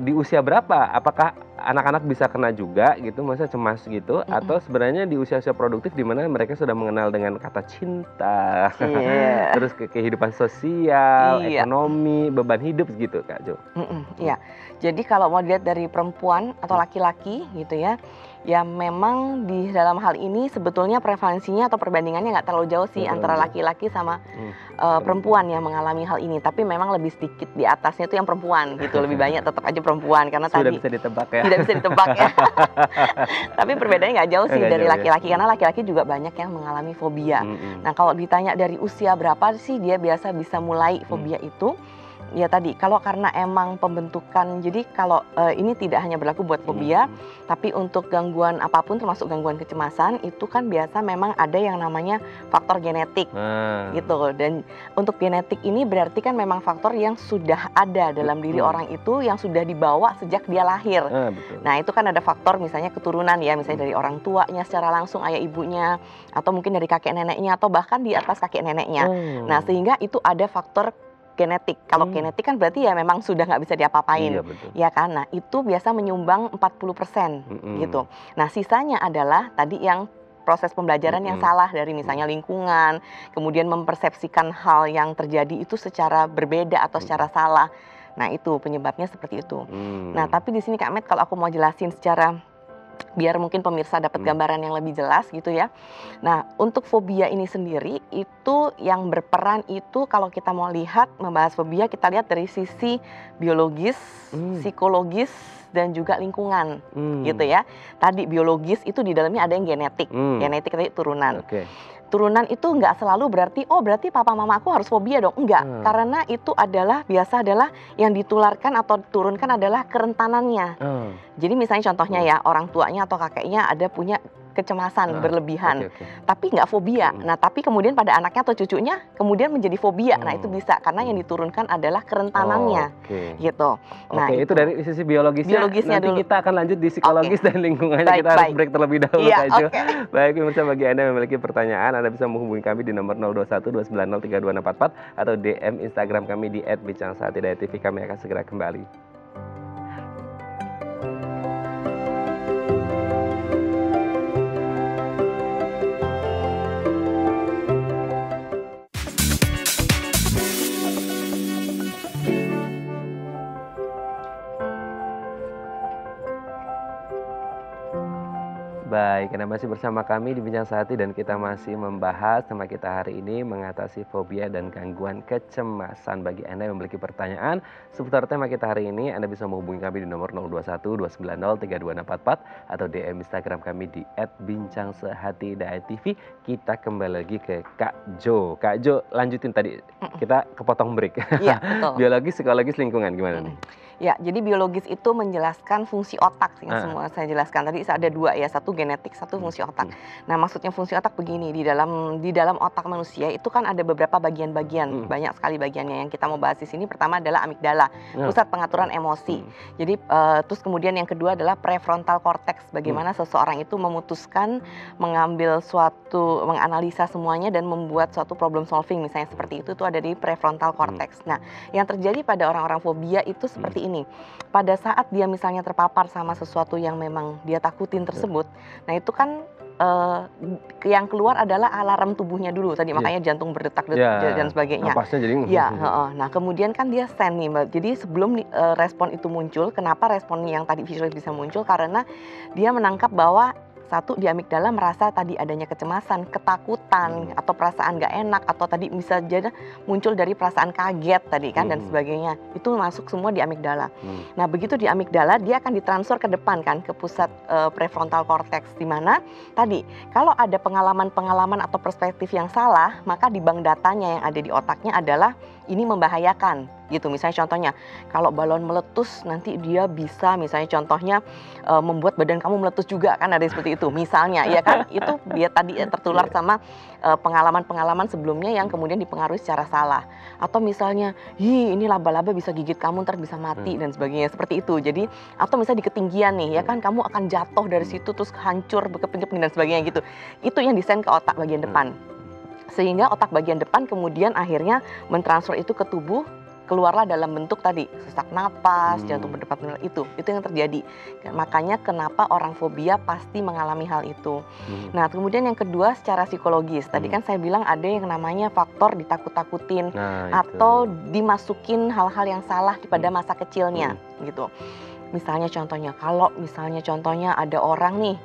di usia berapa? Apakah anak-anak bisa kena juga gitu, maksudnya cemas gitu, atau sebenarnya di usia-usia produktif di mana mereka sudah mengenal dengan kata cinta, Iya. terus kehidupan sosial, Iya. ekonomi, beban hidup gitu Kak Jo. Iya. Jadi kalau mau dilihat dari perempuan atau laki-laki gitu ya, ya memang di dalam hal ini sebetulnya prevalensinya atau perbandingannya nggak terlalu jauh sih Nggak antara terlalu laki-laki sama perempuan. perempuan yang mengalami hal ini. Tapi memang lebih sedikit di atasnya itu yang perempuan gitu, lebih banyak tetap aja perempuan karena Sudah tadi bisa ditebak ya. tidak bisa ditebak ya. Tapi perbedaannya nggak jauh sih Nggak dari jauh ya. laki-laki karena laki-laki juga banyak yang mengalami fobia. Nah, kalau ditanya dari usia berapa sih dia biasa bisa mulai fobia itu? Ya tadi, kalau karena emang pembentukan, jadi kalau ini tidak hanya berlaku buat fobia, tapi untuk gangguan apapun termasuk gangguan kecemasan, itu kan biasa memang ada yang namanya faktor genetik gitu. Dan untuk genetik ini berarti kan memang faktor yang sudah ada dalam diri orang itu, yang sudah dibawa sejak dia lahir. Betul. Nah, itu kan ada faktor misalnya keturunan ya, misalnya dari orang tuanya secara langsung, ayah ibunya, atau mungkin dari kakek neneknya, atau bahkan di atas kakek neneknya. Nah, sehingga itu ada faktor genetik. Kalau genetik kan berarti ya memang sudah nggak bisa diapa-apain. Iya, betul. Ya kan? Nah, itu biasa menyumbang 40% gitu. Nah, sisanya adalah tadi yang proses pembelajaran yang salah dari misalnya lingkungan, kemudian mempersepsikan hal yang terjadi itu secara berbeda atau secara salah. Nah, itu penyebabnya seperti itu. Nah, tapi di sini Kak Met, kalau aku mau jelasin secara biar mungkin pemirsa dapat gambaran yang lebih jelas gitu ya. Nah, untuk fobia ini sendiri itu yang berperan itu kalau kita mau lihat membahas fobia, kita lihat dari sisi biologis, psikologis, dan juga lingkungan gitu ya. Tadi biologis itu di dalamnya ada yang genetik, genetik tadi turunan. Turunan itu nggak selalu berarti, oh berarti papa mama aku harus fobia dong. Enggak, karena itu biasa adalah yang ditularkan atau diturunkan adalah kerentanannya. Jadi misalnya contohnya ya, orang tuanya atau kakeknya ada punya kecemasan berlebihan, tapi nggak fobia. Nah, tapi kemudian pada anaknya atau cucunya kemudian menjadi fobia. Nah, itu bisa karena yang diturunkan adalah kerentanannya, gitu. Nah, itu dari sisi biologisnya nanti dulu. kita akan lanjut di psikologis dan lingkungannya. Kita harus break terlebih dahulu Kak Jo. Baik, pemirsa, bagi Anda yang memiliki pertanyaan, Anda bisa menghubungi kami di nomor 0212903244 atau DM Instagram kami di @bincangsahatidayatv. Kami akan segera kembali. Baik, Anda masih bersama kami di Bincang Sehati dan kita masih membahas tema kita hari ini mengatasi fobia dan gangguan kecemasan. Bagi Anda yang memiliki pertanyaan seputar tema kita hari ini, Anda bisa menghubungi kami di nomor 0212903244 atau DM Instagram kami di @bincangsehatidayatv. Kita kembali lagi ke Kak Jo. Kak Jo, lanjutin tadi, kita kepotong break. Iya, betul. Biologis, psikologis, lingkungan gimana nih? Ya, jadi biologis itu menjelaskan fungsi otak yang semua saya jelaskan tadi. Ada dua ya, satu genetik, satu fungsi otak. Nah, maksudnya fungsi otak begini, di dalam otak manusia itu kan ada beberapa bagian-bagian, banyak sekali bagiannya. Yang kita mau bahas di sini pertama adalah amigdala, pusat pengaturan emosi. Jadi terus kemudian yang kedua adalah prefrontal cortex, bagaimana seseorang itu memutuskan mengambil menganalisa semuanya dan membuat suatu problem solving, misalnya seperti itu ada di prefrontal cortex. Nah, yang terjadi pada orang-orang fobia itu seperti ini. Pada saat dia misalnya terpapar sama sesuatu yang memang dia takutin tersebut, nah itu kan yang keluar adalah alarm tubuhnya dulu tadi, makanya jantung berdetak dan sebagainya. Napasnya jadi Ya, nah kemudian kan dia send nih Mbak. Jadi sebelum respon itu muncul, kenapa respon yang tadi visual bisa muncul? Karena dia menangkap bahwa satu, di amigdala merasa tadi adanya kecemasan, ketakutan, atau perasaan gak enak, atau tadi bisa jadi muncul dari perasaan kaget tadi kan dan sebagainya. Itu masuk semua di amigdala. Nah begitu di amigdala dia akan ditransfer ke depan kan, ke pusat prefrontal cortex, di mana tadi kalau ada pengalaman-pengalaman atau perspektif yang salah, maka di bank datanya yang ada di otaknya adalah ini membahayakan gitu. Misalnya contohnya kalau balon meletus nanti dia bisa misalnya contohnya membuat badan kamu meletus juga kan, ada seperti itu misalnya ya kan. Itu dia tadi tertular sama pengalaman-pengalaman sebelumnya yang kemudian dipengaruhi secara salah. Atau misalnya ini laba-laba bisa gigit kamu ntar bisa mati dan sebagainya seperti itu. Jadi atau misalnya di ketinggian nih ya kan, kamu akan jatuh dari situ terus hancur berkeping-keping dan sebagainya gitu. Itu yang disend ke otak bagian depan. Sehingga otak bagian depan kemudian akhirnya mentransfer itu ke tubuh, keluarlah dalam bentuk tadi sesak napas, jantung berdetak, itu yang terjadi. Makanya kenapa orang fobia pasti mengalami hal itu. Nah kemudian yang kedua secara psikologis, tadi kan saya bilang ada yang namanya faktor ditakut-takutin atau dimasukin hal-hal yang salah pada masa kecilnya gitu. Misalnya contohnya ada orang nih,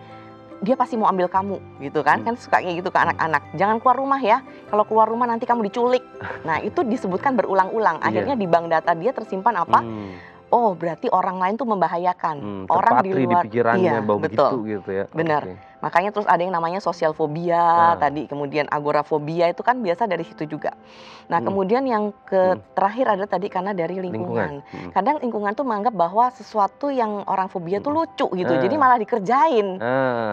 dia pasti mau ambil kamu gitu kan, kan suka kayak gitu ke anak-anak. Jangan keluar rumah ya, kalau keluar rumah nanti kamu diculik. Nah itu disebutkan berulang-ulang. Akhirnya di bank data dia tersimpan apa? Oh berarti orang lain tuh membahayakan. Orang di luar, di pikirannya bau begitu gitu ya. Benar. Makanya terus ada yang namanya sosial fobia tadi, kemudian agorafobia itu kan biasa dari situ juga. Nah kemudian yang terakhir ada tadi karena dari lingkungan. Kadang lingkungan tuh menganggap bahwa sesuatu yang orang fobia tuh lucu gitu, jadi malah dikerjain.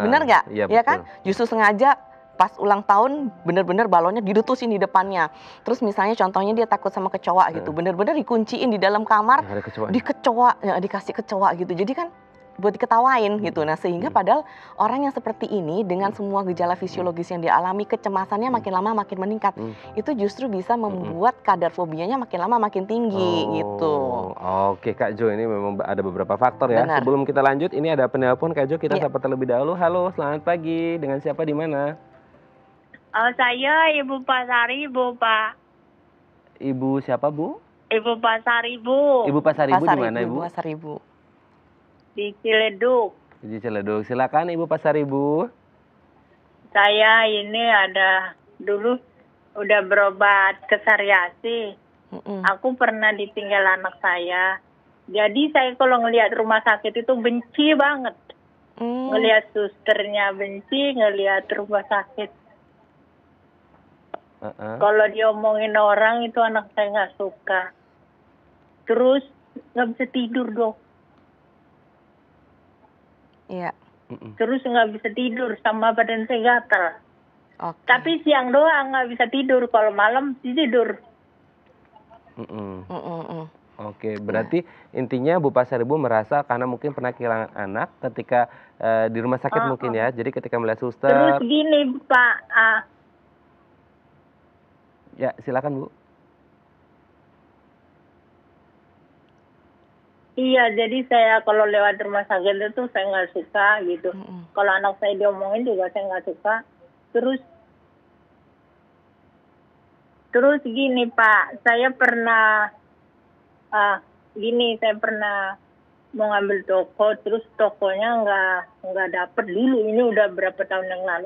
Bener nggak? Ya kan? Justru sengaja pas ulang tahun bener-bener balonnya diletusin di depannya. Terus misalnya contohnya dia takut sama kecoa gitu, bener-bener dikunciin di dalam kamar, dikasih kecoa gitu. Jadi kan buat diketawain gitu. Nah sehingga padahal orang yang seperti ini dengan semua gejala fisiologis yang dialami, kecemasannya makin lama makin meningkat. Itu justru bisa membuat kadar fobianya makin lama makin tinggi gitu. Oke Kak Jo, ini memang ada beberapa faktor ya. Benar. Sebelum kita lanjut, ini ada penelpon Kak Jo, kita sapa terlebih dahulu. Halo, selamat pagi. Dengan siapa di mana? Saya Ibu Pasaribu, Pak. Ibu siapa, Bu? Ibu Pasaribu. Ibu Pasaribu di mana, Ibu? Pasaribu. Di Ciledug. Di Ciledug. Silakan Ibu Pasaribu. Saya ini dulu udah berobat ke Sariasi. Aku pernah ditinggal anak saya. Jadi saya kalau ngelihat rumah sakit itu benci banget. Ngelihat susternya benci, ngelihat rumah sakit. Kalau diomongin orang itu anak saya nggak suka. Terus nggak bisa tidur dong. Iya. Terus nggak bisa tidur sama badan saya gatal. Tapi siang doang nggak bisa tidur, kalau malam tidur. Oke, berarti intinya Bu Pasaribu merasa karena mungkin pernah kehilangan anak ketika di rumah sakit mungkin ya. Jadi ketika melihat suster. Terus gini Pak. Ya silakan Bu. Iya, jadi saya kalau lewat rumah sakit itu saya nggak suka gitu. Kalau anak saya diomongin juga saya nggak suka. Terus gini Pak, saya pernah mau ngambil toko, terus tokonya nggak dapet dulu. Ini udah berapa tahun yang lalu.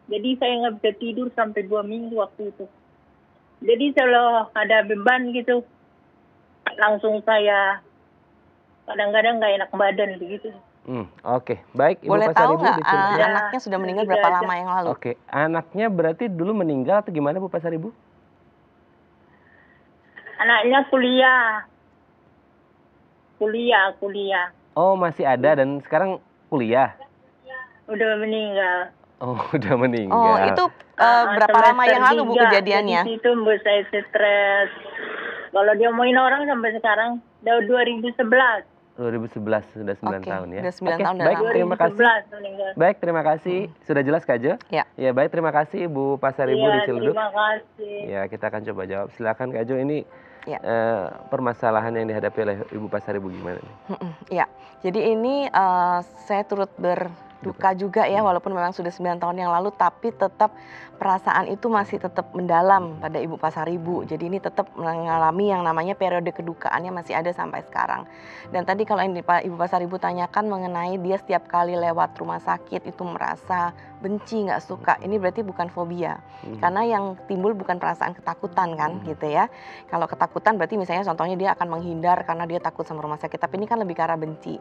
Jadi saya nggak bisa tidur sampai 2 minggu waktu itu. Jadi kalau ada beban gitu, langsung saya kadang-kadang nggak enak badan begitu. Oke, baik Ibu Boleh Pasaribu. tahu nggak anaknya sudah meninggal berapa lama yang lalu? Oke, anaknya berarti dulu meninggal atau gimana Bu Pasaribu? Anaknya kuliah. Oh masih ada dan sekarang kuliah? Udah meninggal. Oh udah meninggal. Oh itu berapa lama yang lalu Bu kejadiannya? Di situ Bu saya stres. Kalau diomongin orang sampai sekarang udah 2011. 2011 sudah 9 tahun ya. Sudah 9 tahun. Baik, terima kasih. Baik, terima kasih. Sudah jelas Kak Jo? Ya. Ya, baik, terima kasih Ibu Pasaribu di Ciledug. Terima kasih. Ya, kita akan coba jawab. Silakan Kak Jo, ini permasalahan yang dihadapi oleh Ibu Pasaribu gimana nih? Ya, jadi ini saya turut duka juga ya, walaupun memang sudah 9 tahun yang lalu, tapi tetap perasaan itu masih tetap mendalam pada Ibu Pasaribu. Jadi ini tetap mengalami yang namanya periode kedukaannya masih ada sampai sekarang. Dan tadi kalau ini Ibu Pasaribu tanyakan mengenai dia setiap kali lewat rumah sakit itu merasa benci, nggak suka, ini berarti bukan fobia. Karena yang timbul bukan perasaan ketakutan kan gitu ya. Kalau ketakutan berarti misalnya contohnya dia akan menghindar karena dia takut sama rumah sakit, tapi ini kan lebih ke arah benci.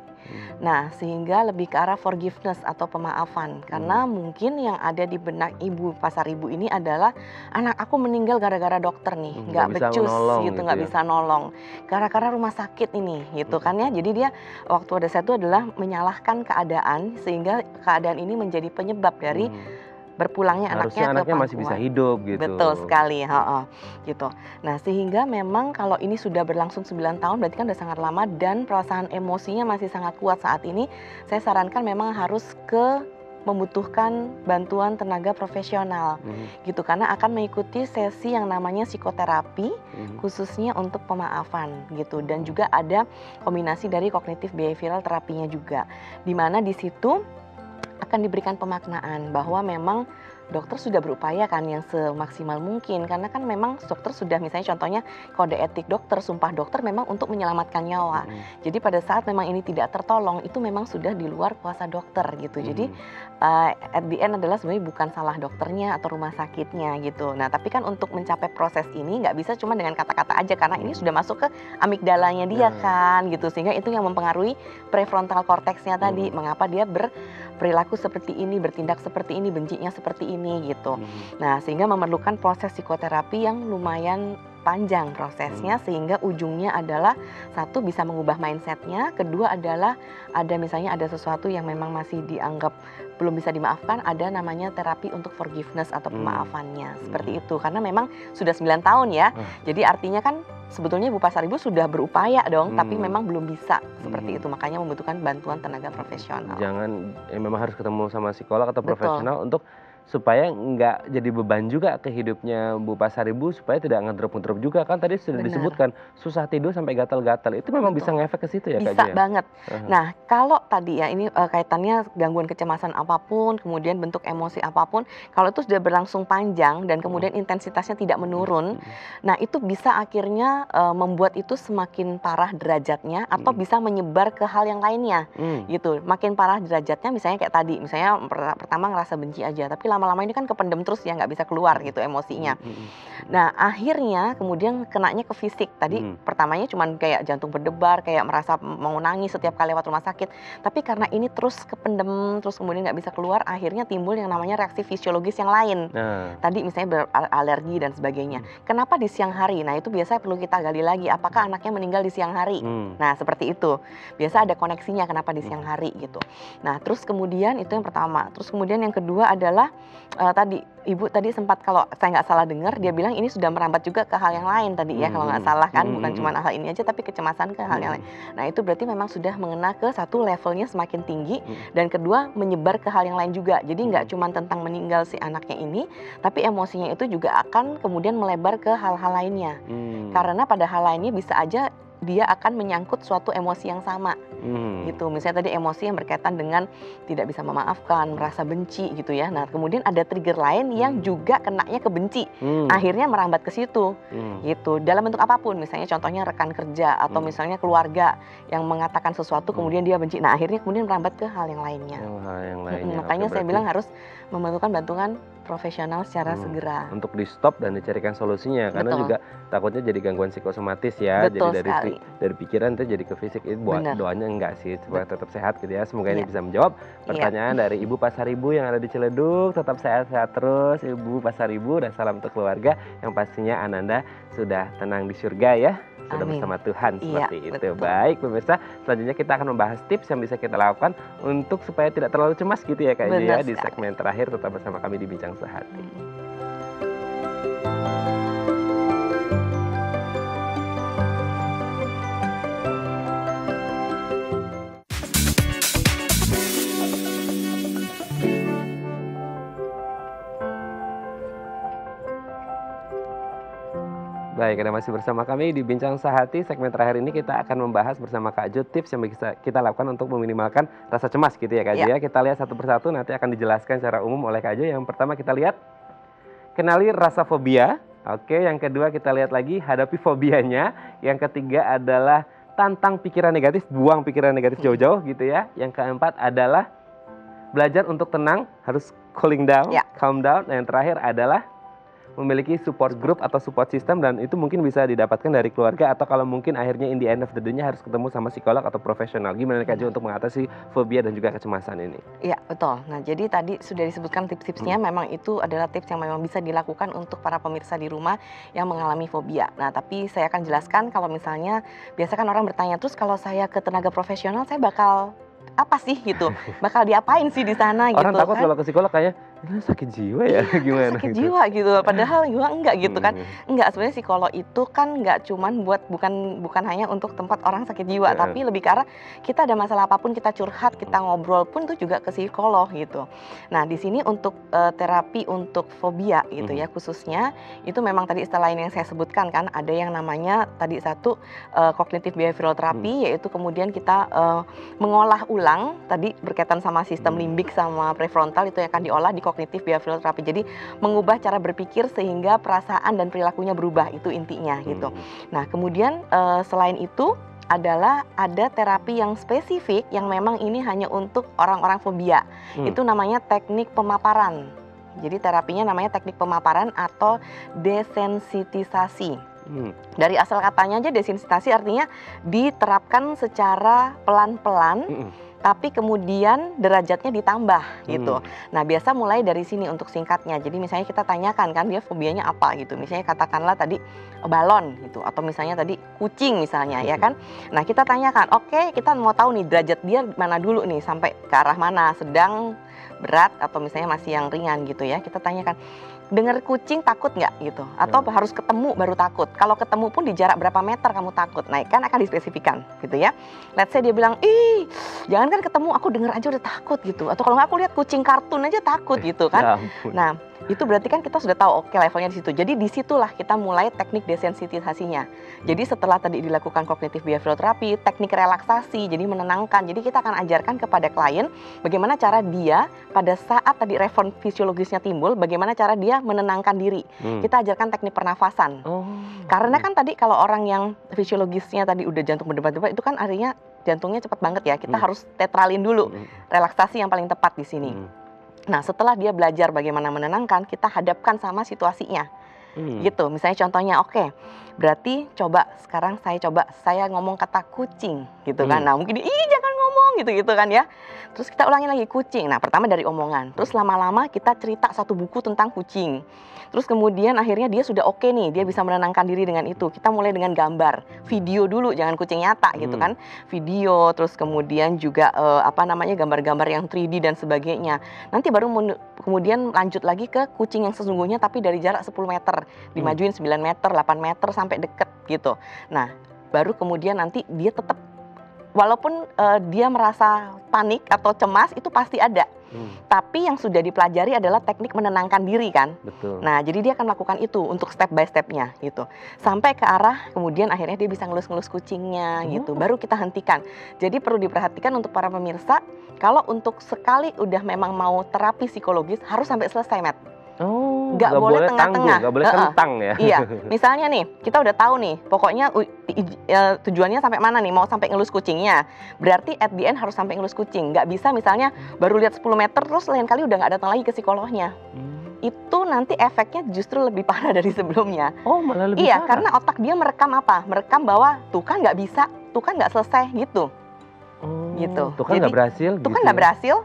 Nah, sehingga lebih ke arah forgiveness atau pemaafan. Karena mungkin yang ada di benak Ibu Pasaribu ini adalah anak aku meninggal gara-gara dokter nih, nggak becus gitu, nggak bisa nolong. Gara-gara rumah sakit ini gitu kan ya. Jadi dia waktu ada satu adalah menyalahkan keadaan sehingga keadaan ini menjadi penyebab dari berpulangnya Harusnya anaknya ke masih bisa pangkuan. hidup gitu. Betul sekali, gitu. Nah, sehingga memang kalau ini sudah berlangsung 9 tahun berarti kan udah sangat lama dan perasaan emosinya masih sangat kuat saat ini. Saya sarankan memang harus membutuhkan bantuan tenaga profesional gitu, karena akan mengikuti sesi yang namanya psikoterapi khususnya untuk pemaafan gitu, dan juga ada kombinasi dari kognitif behavioral terapinya juga, di mana di situ akan diberikan pemaknaan bahwa memang dokter sudah berupaya kan yang semaksimal mungkin, karena kan memang dokter sudah misalnya contohnya kode etik dokter, sumpah dokter memang untuk menyelamatkan nyawa. Jadi pada saat memang ini tidak tertolong itu memang sudah di luar kuasa dokter gitu. Jadi at the end adalah sebenarnya bukan salah dokternya atau rumah sakitnya gitu. Nah, tapi kan untuk mencapai proses ini nggak bisa cuma dengan kata-kata aja, karena ini sudah masuk ke amigdalanya dia kan gitu, sehingga itu yang mempengaruhi prefrontal cortexnya tadi, mengapa dia berperilaku seperti ini, bertindak seperti ini, bencinya seperti ini gitu. Nah, sehingga memerlukan proses psikoterapi yang lumayan panjang prosesnya, sehingga ujungnya adalah satu bisa mengubah mindsetnya, kedua adalah ada misalnya ada sesuatu yang memang masih dianggap belum bisa dimaafkan, ada namanya terapi untuk forgiveness atau pemaafannya seperti itu, karena memang sudah 9 tahun ya. Jadi artinya kan sebetulnya Ibu Pasaribu sudah berupaya dong, tapi memang belum bisa seperti itu, makanya membutuhkan bantuan tenaga profesional. Jangan memang harus ketemu sama psikolog atau profesional untuk supaya nggak jadi beban juga ke hidupnya Bu Pasaribu, supaya tidak ngedrop juga kan tadi sudah disebutkan susah tidur sampai gatal-gatal, itu memang bisa ngefek ke situ ya Kak? Bisa banget. Nah, kalau tadi ya ini kaitannya gangguan kecemasan apapun, kemudian bentuk emosi apapun, kalau itu sudah berlangsung panjang dan kemudian intensitasnya tidak menurun, nah itu bisa akhirnya membuat itu semakin parah derajatnya atau bisa menyebar ke hal yang lainnya gitu. Makin parah derajatnya misalnya kayak tadi, misalnya pertama ngerasa benci aja, tapi lama-lama ini kan kependem terus ya, nggak bisa keluar gitu emosinya. Nah, akhirnya kemudian kenanya ke fisik. Tadi pertamanya cuman kayak jantung berdebar, kayak merasa mau nangis setiap kali lewat rumah sakit. Tapi karena ini terus kependem, terus kemudian nggak bisa keluar, akhirnya timbul yang namanya reaksi fisiologis yang lain. Tadi misalnya alergi dan sebagainya. Kenapa di siang hari? Nah, itu biasanya perlu kita gali lagi. Apakah anaknya meninggal di siang hari? Nah, seperti itu. Biasa ada koneksinya kenapa di siang hari gitu. Nah, terus kemudian itu yang pertama. Terus kemudian yang kedua adalah tadi Ibu tadi sempat, kalau saya nggak salah dengar, dia bilang ini sudah merambat juga ke hal yang lain tadi ya, kalau nggak salah kan, bukan cuma hal ini aja tapi kecemasan ke hal yang lain. Nah, itu berarti memang sudah mengena ke satu levelnya semakin tinggi, dan kedua menyebar ke hal yang lain juga. Jadi nggak cuma tentang meninggal si anaknya ini, tapi emosinya itu juga akan kemudian melebar ke hal-hal lainnya. Karena pada hal lainnya bisa aja dia akan menyangkut suatu emosi yang sama gitu. Misalnya tadi emosi yang berkaitan dengan tidak bisa memaafkan, merasa benci gitu ya. Nah, kemudian ada trigger lain yang juga kenanya ke benci, akhirnya merambat ke situ gitu. Dalam bentuk apapun, misalnya contohnya rekan kerja atau misalnya keluarga yang mengatakan sesuatu kemudian dia benci. Nah, akhirnya kemudian merambat ke hal yang lainnya. Makanya saya bilang harus membutuhkan bantuan profesional secara segera untuk di stop dan dicarikan solusinya, karena juga takutnya jadi gangguan psikosomatis ya. Jadi dari pikiran itu jadi ke fisik. Itu doanya enggak sih, supaya tetap sehat gitu ya. Semoga ini bisa menjawab pertanyaan dari Ibu Pasaribu yang ada di Ciledug. Tetap sehat-sehat terus Ibu Pasaribu, dan salam untuk keluarga yang pastinya Ananda sudah tenang di surga ya, sudah bersama Tuhan seperti itu. Baik pemirsa, selanjutnya kita akan membahas tips yang bisa kita lakukan untuk supaya tidak terlalu cemas gitu ya Kak ya, di segmen terakhir. Tetap bersama kami di Bincang Sehati. Baik, Anda masih bersama kami di Bincang Sehati. Segmen terakhir ini kita akan membahas bersama Kak Jo tips yang bisa kita lakukan untuk meminimalkan rasa cemas gitu ya Kak Jo ya. Kita lihat satu persatu, nanti akan dijelaskan secara umum oleh Kak Jo. Yang pertama kita lihat, kenali rasa fobia. Oke, yang kedua kita lihat lagi, hadapi fobianya. Yang ketiga adalah tantang pikiran negatif, buang pikiran negatif jauh-jauh gitu ya. Yang keempat adalah belajar untuk tenang, harus cooling down, calm down. Dan yang terakhir adalah memiliki support group atau support system, dan itu mungkin bisa didapatkan dari keluarga, atau kalau mungkin akhirnya in the end of the day-nya harus ketemu sama psikolog atau profesional. Gimana Kak Jo untuk mengatasi fobia dan juga kecemasan ini? Iya, betul. Nah, jadi tadi sudah disebutkan tips-tipsnya, memang itu adalah tips yang memang bisa dilakukan untuk para pemirsa di rumah yang mengalami fobia. Nah, tapi saya akan jelaskan kalau misalnya, biasa kan orang bertanya, terus kalau saya ke tenaga profesional, saya bakal apa sih gitu, bakal diapain sih di sana gitu. Orang takut kalau ke psikolog kayak sakit jiwa ya, gimana sakit gitu. jiwa gitu, padahal juga enggak gitu kan. Enggak, sebenarnya psikolog itu kan enggak cuman buat, bukan hanya untuk tempat orang sakit jiwa, tapi lebih ke arah kita ada masalah apapun, kita curhat, kita ngobrol pun itu juga ke psikolog gitu. Nah, di sini untuk terapi untuk fobia gitu ya, khususnya itu memang tadi istilah lain yang saya sebutkan kan, ada yang namanya tadi satu cognitive behavioral therapy, yaitu kemudian kita mengolah ulang tadi berkaitan sama sistem limbik sama prefrontal, itu yang akan diolah di cognitive behavioral therapy. Jadi mengubah cara berpikir sehingga perasaan dan perilakunya berubah, itu intinya gitu. Nah, kemudian selain itu adalah ada terapi yang spesifik yang memang ini hanya untuk orang-orang fobia. Itu namanya teknik pemaparan. Jadi terapinya namanya teknik pemaparan atau desensitisasi. Dari asal katanya aja desensitasi artinya diterapkan secara pelan-pelan, tapi kemudian derajatnya ditambah gitu. Nah, biasa mulai dari sini untuk singkatnya. Jadi misalnya kita tanyakan kan dia fobianya apa gitu. Misalnya katakanlah tadi balon gitu, atau misalnya tadi kucing misalnya ya kan. Nah, kita tanyakan, oke, kita mau tahu nih derajat dia mana dulu nih, sampai ke arah mana, sedang, berat, atau misalnya masih yang ringan gitu ya. Kita tanyakan, dengar kucing takut nggak gitu, atau harus ketemu baru takut. Kalau ketemu pun di jarak berapa meter kamu takut. Nah, kan akan dispesifikan gitu ya. Let's say dia bilang, ih jangan kan ketemu, aku dengar aja udah takut gitu. Atau kalau nggak, aku lihat kucing kartun aja takut gitu kan. Nah, itu berarti kan kita sudah tahu oke, levelnya di situ. Jadi disitulah kita mulai teknik desensitisasinya. Jadi setelah tadi dilakukan cognitive behavioral therapy, teknik relaksasi, jadi menenangkan. Jadi kita akan ajarkan kepada klien bagaimana cara dia pada saat tadi respon fisiologisnya timbul, bagaimana cara dia menenangkan diri. Kita ajarkan teknik pernafasan. Karena kan tadi kalau orang yang fisiologisnya tadi udah jantung berdebar-debar, itu kan artinya jantungnya cepat banget ya. Kita harus tetralin dulu. Relaksasi yang paling tepat di sini. Nah, setelah dia belajar bagaimana menenangkan, kita hadapkan sama situasinya. Gitu, misalnya contohnya, oke, berarti sekarang saya ngomong kata kucing gitu kan. Nah, mungkin jangan ngomong gitu kan ya. Terus kita ulangi lagi kucing. Nah, pertama dari omongan. Terus lama-lama kita cerita satu buku tentang kucing. Terus kemudian akhirnya dia sudah oke nih, dia bisa menenangkan diri dengan itu. Kita mulai dengan gambar, video dulu, jangan kucing nyata gitu kan. Video, terus kemudian juga gambar-gambar yang 3D dan sebagainya. Nanti baru kemudian lanjut lagi ke kucing yang sesungguhnya, tapi dari jarak 10 meter, dimajuin 9 meter, 8 meter sampai deket gitu. Nah, baru kemudian nanti dia tetap, walaupun dia merasa panik atau cemas, itu pasti ada. Tapi yang sudah dipelajari adalah teknik menenangkan diri kan. Betul. Nah, jadi dia akan melakukan itu untuk step by stepnya gitu. Sampai ke arah kemudian akhirnya dia bisa ngelus-ngelus kucingnya gitu. Baru kita hentikan. Jadi perlu diperhatikan untuk para pemirsa, kalau untuk sekali udah memang mau terapi psikologis harus sampai selesai, Matt. Nggak boleh tengah-tengah, nggak boleh kentang ya. Iya, misalnya nih, kita udah tahu nih, pokoknya tujuannya sampai mana nih, mau sampai ngelus kucingnya. Berarti at the end harus sampai ngelus kucing. Nggak bisa misalnya baru lihat 10 meter terus lain kali udah nggak datang lagi ke psikolognya. Itu nanti efeknya justru lebih parah dari sebelumnya. Oh, malah lebih Iya, parah. karena otak dia merekam apa? Merekam bahwa tuh kan nggak bisa, tuh kan nggak selesai gitu. Gitu. Tuh kan nggak berhasil. Tuh kan nggak berhasil,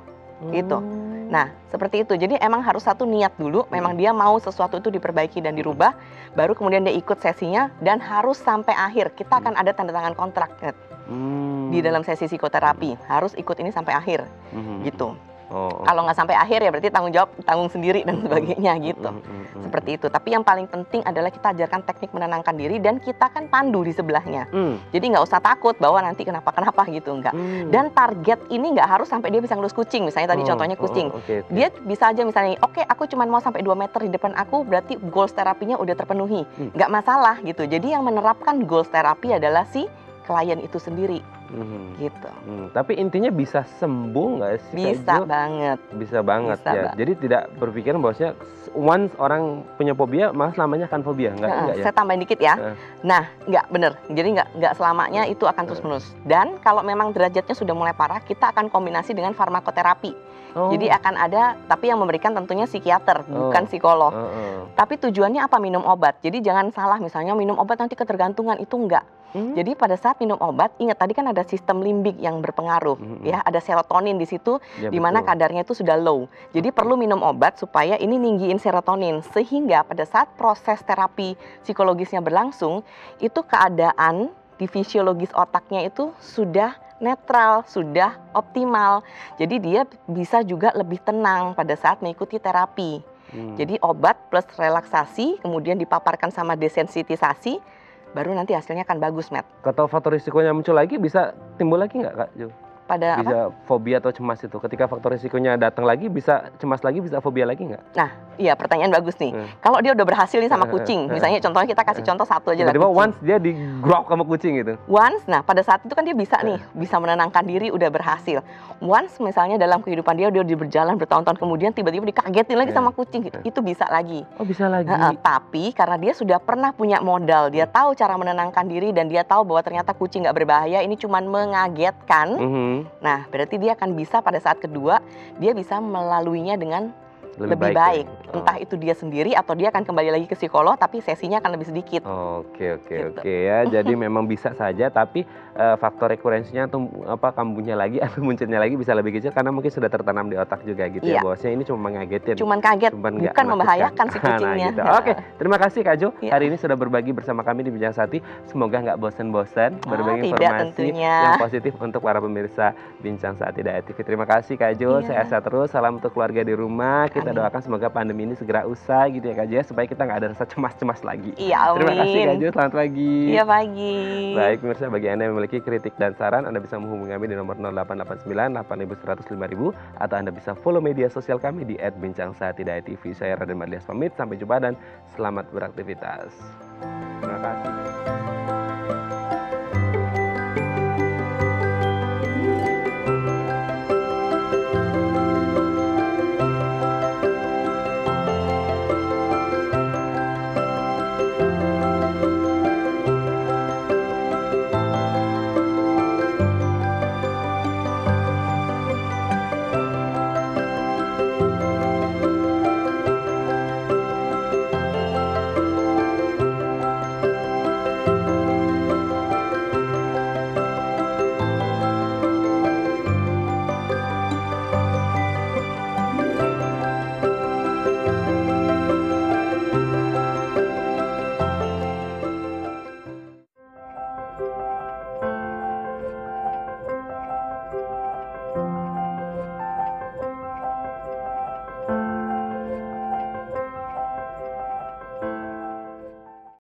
gitu. Nah, seperti itu. Jadi emang harus satu niat dulu, memang dia mau sesuatu itu diperbaiki dan dirubah, baru kemudian dia ikut sesinya, dan harus sampai akhir. Kita akan ada tanda tangan kontrak di dalam sesi psikoterapi, harus ikut ini sampai akhir, gitu. Oh, Kalau nggak sampai akhir ya berarti tanggung sendiri dan sebagainya gitu. Seperti itu. Tapi yang paling penting adalah kita ajarkan teknik menenangkan diri dan kita kan pandu di sebelahnya. Jadi nggak usah takut bahwa nanti kenapa-kenapa gitu, enggak. Dan target ini nggak harus sampai dia bisa ngelus kucing. Misalnya tadi contohnya kucing. Dia bisa aja misalnya, oke aku cuma mau sampai 2 meter di depan aku, berarti goals terapinya udah terpenuhi. Nggak masalah gitu. Jadi yang menerapkan goals terapi adalah si klien itu sendiri. Gitu. Tapi intinya bisa sembuh nggak sih? Bisa banget. Bisa banget ya. Jadi tidak berpikiran bahwasanya once orang punya fobia, malah selamanya akan fobia, enggak ya? Saya tambahin dikit ya. Nah, enggak bener. Jadi enggak selamanya itu akan terus menerus. Dan kalau memang derajatnya sudah mulai parah, kita akan kombinasi dengan farmakoterapi. Jadi akan ada, tapi yang memberikan tentunya psikiater, bukan psikolog. Tapi tujuannya apa? Minum obat. Jadi jangan salah, misalnya minum obat nanti ketergantungan, itu enggak. Jadi pada saat minum obat, ingat tadi kan ada sistem limbik yang berpengaruh, ya ada serotonin di situ, Ya, di mana kadarnya itu sudah low. Jadi perlu minum obat supaya ini ninggiin serotonin, sehingga pada saat proses terapi psikologisnya berlangsung, itu keadaan di fisiologis otaknya itu sudah netral, sudah optimal. Jadi dia bisa juga lebih tenang pada saat mengikuti terapi. Jadi obat plus relaksasi, kemudian dipaparkan sama desensitisasi, baru nanti hasilnya akan bagus, Matt. Kalau faktor risikonya muncul lagi, bisa timbul lagi nggak, Kak Jo? Pada bisa fobia atau cemas itu. Ketika faktor risikonya datang lagi, bisa cemas lagi, bisa fobia lagi nggak? Nah, iya pertanyaan bagus nih. Kalau dia udah berhasil nih sama kucing, misalnya contohnya kita kasih contoh satu aja lah. Tiba-tiba once dia digrok sama kucing gitu. Once, nah pada saat itu kan dia bisa nih, bisa menenangkan diri, udah berhasil. Once misalnya dalam kehidupan dia udah berjalan bertahun-tahun kemudian tiba-tiba dikagetin lagi sama kucing gitu. Itu bisa lagi. Oh, bisa lagi. Tapi karena dia sudah pernah punya modal, dia tahu cara menenangkan diri dan dia tahu bahwa ternyata kucing nggak berbahaya, ini cuma mengagetkan. Nah, berarti dia akan bisa pada saat kedua, dia bisa melaluinya dengan lebih baik. Entah itu dia sendiri atau dia akan kembali lagi ke psikolog, tapi sesinya akan lebih sedikit. Oke ya. Jadi memang bisa saja, tapi faktor rekurensinya atau kambuhnya lagi atau munculnya lagi bisa lebih kecil karena mungkin sudah tertanam di otak juga gitu ya. Bahwasanya ini cuma mengagetin. Cuman kaget, bukan membahayakan si kucingnya. Gitu. Oke, terima kasih Kak Jo. Hari ini sudah berbagi bersama kami di Bincang Sati. Semoga nggak bosan-bosan berbagi informasi yang positif untuk para pemirsa Bincang Sati Daerah TV. Terima kasih Kak Jo. Sehat terus. Salam untuk keluarga di rumah. Kita doakan semoga pandemi ini segera usai gitu ya Kak Jo, supaya kita nggak ada rasa cemas-cemas lagi. Iya, amin. Terima kasih Kak Jo, selamat pagi. Iya, pagi. Baik pemirsa, bagi Anda yang memiliki kritik dan saran, Anda bisa menghubungi kami di nomor 0889 8100 5000 atau Anda bisa follow media sosial kami di @bincangsaati.tv. Saya Raden Madlias pamit, sampai jumpa dan selamat beraktivitas. Terima kasih.